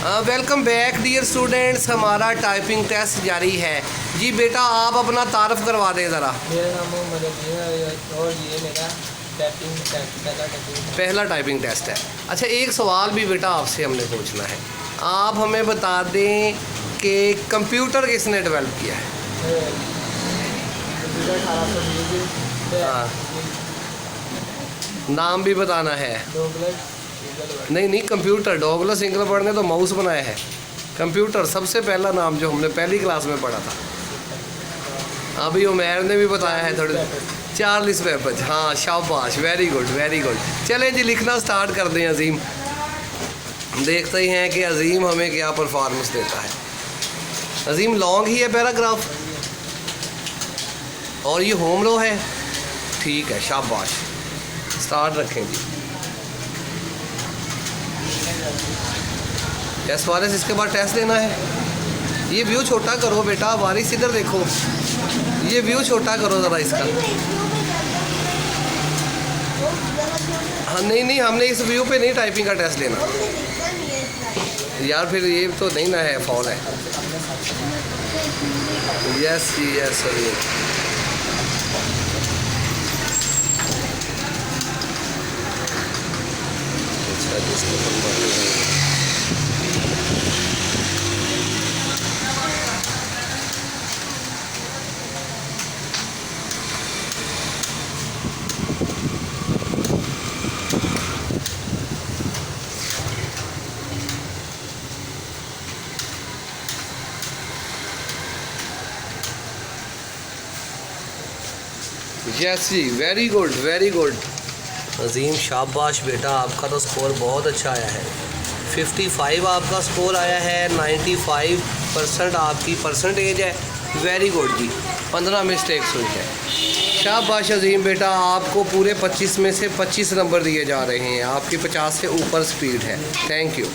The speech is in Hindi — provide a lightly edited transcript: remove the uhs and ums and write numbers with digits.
Welcome back dear students. हमारा टाइपिंग टेस्ट जारी है जी। बेटा आप अपना तारफ़ करवा दें ज़रा। मेरा नाम मोहम्मद अजीम है और ये मेरा टाइपिंग टेस्ट पहला टाइपिंग टेस्ट है। अच्छा, एक सवाल भी बेटा आपसे हमने पूछना है। आप हमें बता दें कि कंप्यूटर किसने डेवलप किया है? हाँ, नाम भी बताना है। नहीं, कंप्यूटर डॉगलस सिंगल वर्ड ने तो माउस बनाया है। कंप्यूटर सबसे पहला नाम जो हमने पहली क्लास में पढ़ा था। अभी उमैर ने भी बताया है थोड़े। चार्ल्स बेबेज, हाँ शाबाश, वेरी गुड वेरी गुड। चलें जी, लिखना स्टार्ट कर दें अजीम। देखते ही हैं कि अजीम हमें क्या परफॉर्मेंस देता है। अजीम लॉन्ग ही है पैराग्राफ और ये होम लो है। ठीक है, शाबाश, स्टार्ट रखें जी। टेस्ट वारिस, इसके बाद टेस्ट देना है। ये व्यू छोटा करो बेटा, वारिस इधर देखो, ये व्यू छोटा करो ज़रा इसका। हाँ नहीं, हमने इस व्यू पे नहीं टाइपिंग का टेस्ट लेना यार, फिर ये तो नहीं ना है, फॉल है। Yes yes sir. अच्छा, जिसको यस जी, वेरी गुड वेरी गुड अजीम, शाबाश बेटा, आपका तो स्कोर बहुत अच्छा आया है। 55 आपका स्कोर आया है, 95% आपकी परसेंटेज है। वेरी गुड जी, 15 मिस्टेक्स हुई है। शाबाश अजीम बेटा, आपको पूरे 25 में से 25 नंबर दिए जा रहे हैं। आपकी 50 से ऊपर स्पीड है। Thank you.